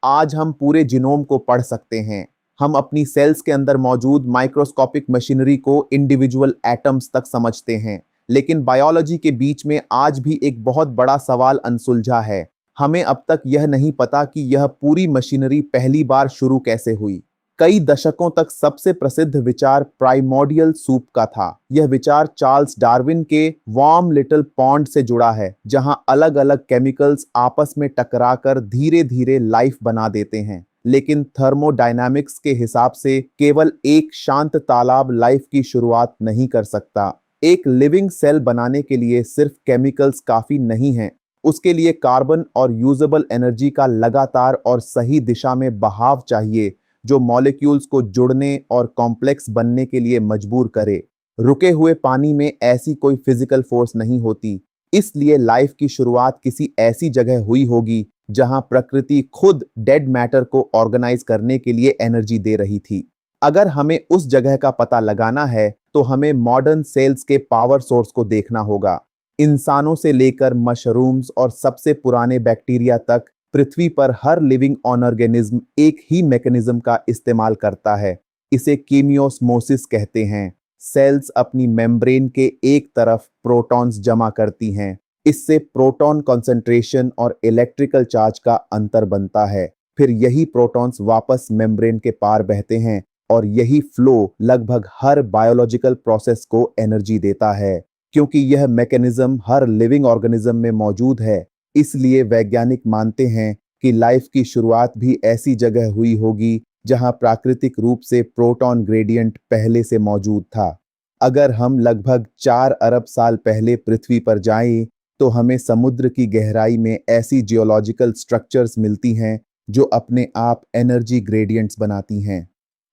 आज हम पूरे जीनोम को पढ़ सकते हैं। हम अपनी सेल्स के अंदर मौजूद माइक्रोस्कोपिक मशीनरी को इंडिविजुअल एटम्स तक समझते हैं। लेकिन बायोलॉजी के बीच में आज भी एक बहुत बड़ा सवाल अनसुलझा है। हमें अब तक यह नहीं पता कि यह पूरी मशीनरी पहली बार शुरू कैसे हुई। कई दशकों तक सबसे प्रसिद्ध विचार प्राइमोर्डियल सूप का था। यह विचार चार्ल्स डार्विन के वार्म लिटिल पॉन्ड से जुड़ा है, जहां अलग अलग केमिकल्स आपस में टकराकर धीरे धीरे लाइफ बना देते हैं। लेकिन थर्मोडायनामिक्स के हिसाब से केवल एक शांत तालाब लाइफ की शुरुआत नहीं कर सकता। एक लिविंग सेल बनाने के लिए सिर्फ केमिकल्स काफी नहीं हैं। उसके लिए कार्बन और यूजेबल एनर्जी का लगातार और सही दिशा में बहाव चाहिए, जो मॉलिक्यूल्स को जुड़ने और कॉम्प्लेक्स बनने के लिए मजबूर करे। रुके हुए पानी में ऐसी कोई फिजिकल फोर्स नहीं होती, इसलिए लाइफ की शुरुआत किसी ऐसी जगह हुई होगी जहां प्रकृति खुद डेड मैटर को ऑर्गेनाइज करने के लिए एनर्जी दे रही थी। अगर हमें उस जगह का पता लगाना है तो हमें मॉडर्न सेल्स के पावर सोर्स को देखना होगा। इंसानों से लेकर मशरूम्स और सबसे पुराने बैक्टीरिया तक पृथ्वी पर हर लिविंग ऑर्गेनिज्म एक ही मैकेनिज्म का इस्तेमाल करता है। इसे कीमियोस्मोसिस कहते हैं। सेल्स अपनी मेम्ब्रेन के एक तरफ प्रोटॉन्स जमा करती हैं। इससे प्रोटॉन कंसंट्रेशन और इलेक्ट्रिकल चार्ज का अंतर बनता है। फिर यही प्रोटॉन्स वापस मेम्ब्रेन के पार बहते हैं और यही फ्लो लगभग हर बायोलॉजिकल प्रोसेस को एनर्जी देता है। क्योंकि यह मैकेनिज्म हर लिविंग ऑर्गेनिज्म में मौजूद है, इसलिए वैज्ञानिक मानते हैं कि लाइफ की शुरुआत भी ऐसी जगह हुई होगी जहां प्राकृतिक रूप से प्रोटॉन ग्रेडियंट पहले से मौजूद था। अगर हम लगभग 4 अरब साल पहले पृथ्वी पर जाएं, तो हमें समुद्र की गहराई में ऐसी जियोलॉजिकल स्ट्रक्चर्स मिलती हैं जो अपने आप एनर्जी ग्रेडियंट्स बनाती हैं।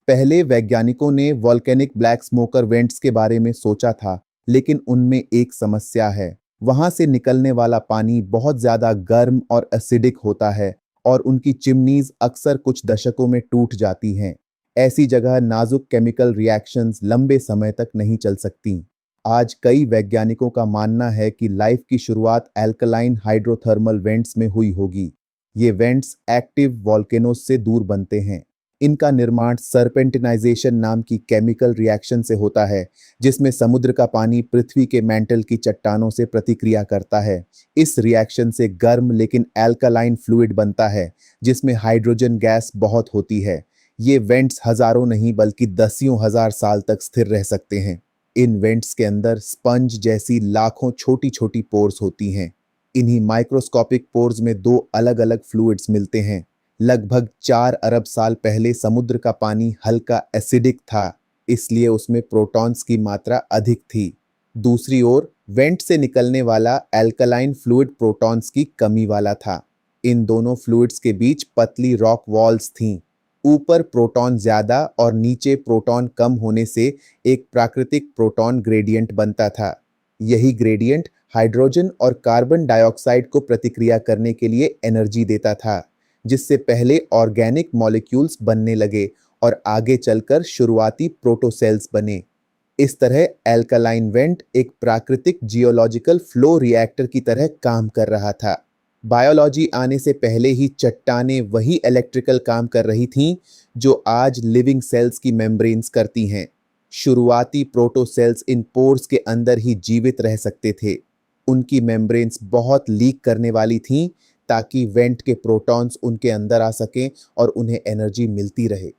पहले वैज्ञानिकों ने वॉल्केनिक ब्लैक स्मोकर वेंट्स के बारे में सोचा था, लेकिन उनमें एक समस्या है। वहां से निकलने वाला पानी बहुत ज्यादा गर्म और एसिडिक होता है और उनकी चिमनीज अक्सर कुछ दशकों में टूट जाती हैं। ऐसी जगह नाजुक केमिकल रिएक्शंस लंबे समय तक नहीं चल सकती। आज कई वैज्ञानिकों का मानना है कि लाइफ की शुरुआत एल्कलाइन हाइड्रोथर्मल वेंट्स में हुई होगी। ये वेंट्स एक्टिव वॉल्केनोस से दूर बनते हैं। इनका निर्माण सरपेंटिनाइजेशन नाम की केमिकल रिएक्शन से होता है, जिसमें समुद्र का पानी पृथ्वी के मेंटल की चट्टानों से प्रतिक्रिया करता है। इस रिएक्शन से गर्म लेकिन एल्कलाइन फ्लूइड बनता है, जिसमें हाइड्रोजन गैस बहुत होती है। ये वेंट्स हजारों नहीं बल्कि दसियों हजार साल तक स्थिर रह सकते हैं। इन वेंट्स के अंदर स्पंज जैसी लाखों छोटी छोटी पोर्स होती हैं। इन्हीं माइक्रोस्कोपिक पोर्स में दो अलग अलग फ्लूइड्स मिलते हैं। लगभग 4 अरब साल पहले समुद्र का पानी हल्का एसिडिक था, इसलिए उसमें प्रोटॉन्स की मात्रा अधिक थी। दूसरी ओर वेंट से निकलने वाला एल्कलाइन फ्लूइड प्रोटॉन्स की कमी वाला था। इन दोनों फ्लूइड्स के बीच पतली रॉक वॉल्स थीं। ऊपर प्रोटॉन ज्यादा और नीचे प्रोटॉन कम होने से एक प्राकृतिक प्रोटॉन ग्रेडियंट बनता था। यही ग्रेडियंट हाइड्रोजन और कार्बन डाइऑक्साइड को प्रतिक्रिया करने के लिए एनर्जी देता था, जिससे पहले ऑर्गेनिक मॉलिक्यूल्स बनने लगे और आगे चलकर शुरुआती प्रोटोसेल्स बने। इस तरह एल्कलाइन वेंट एक प्राकृतिक जियोलॉजिकल फ्लो रिएक्टर की तरह काम कर रहा था। बायोलॉजी आने से पहले ही चट्टानें वही इलेक्ट्रिकल काम कर रही थीं जो आज लिविंग सेल्स की मेम्ब्रेन्स करती हैं। शुरुआती प्रोटोसेल्स इन पोर्स के अंदर ही जीवित रह सकते थे। उनकी मेम्ब्रेन्स बहुत लीक करने वाली थीं, ताकि वेंट के प्रोटॉन्स उनके अंदर आ सकें और उन्हें एनर्जी मिलती रहे।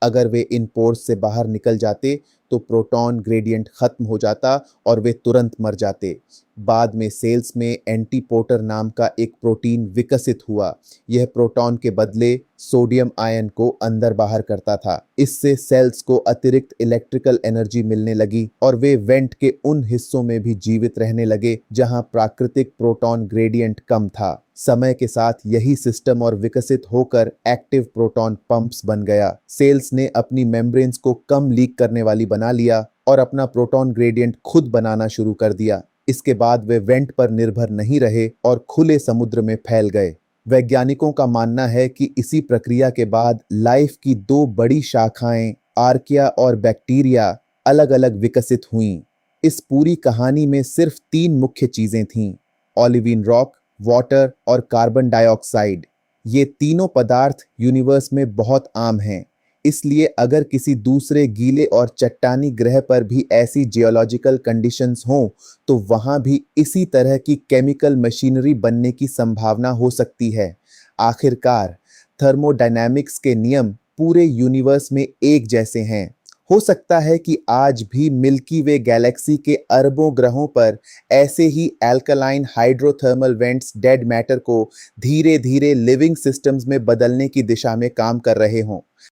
अगर वे इन पोर्स से बाहर निकल जाते तो प्रोटॉन ग्रेडियंट खत्म हो जाता और वे तुरंत मर जाते। बाद में सेल्स में एंटीपोटर नाम का एक प्रोटीन विकसित हुआ। यह प्रोटॉन के बदले सोडियम आयन को अंदर बाहर करता था। इससे सेल्स को अतिरिक्त इलेक्ट्रिकल एनर्जी मिलने लगी और वे वेंट के उन हिस्सों में भी जीवित रहने लगे जहां प्राकृतिक प्रोटॉन ग्रेडियंट कम था। समय के साथ यही सिस्टम और विकसित होकर एक्टिव प्रोटॉन पंप्स बन गया। सेल्स ने अपनी मेम्ब्रेन्स को कम लीक करने वाली बना लिया और अपना प्रोटॉन ग्रेडियंट खुद बनाना शुरू कर दिया। इसके बाद वे वेंट पर निर्भर नहीं रहे और खुले समुद्र में फैल गए। वैज्ञानिकों का मानना है कि इसी प्रक्रिया के बाद लाइफ की दो बड़ी शाखाएं आर्किया और बैक्टीरिया अलग अलग विकसित हुईं। इस पूरी कहानी में सिर्फ 3 मुख्य चीजें थीं: ओलिवीन रॉक, वाटर और कार्बन डाइऑक्साइड। ये तीनों पदार्थ यूनिवर्स में बहुत आम हैं। इसलिए अगर किसी दूसरे गीले और चट्टानी ग्रह पर भी ऐसी जियोलॉजिकल कंडीशंस हों, तो वहां भी इसी तरह की केमिकल मशीनरी बनने की संभावना हो सकती है। आखिरकार थर्मोडायनामिक्स के नियम पूरे यूनिवर्स में एक जैसे हैं। हो सकता है कि आज भी मिल्की वे गैलेक्सी के अरबों ग्रहों पर ऐसे ही alkaline hydrothermal vents dead matter को धीरे धीरे लिविंग सिस्टम्स में बदलने की दिशा में काम कर रहे हों।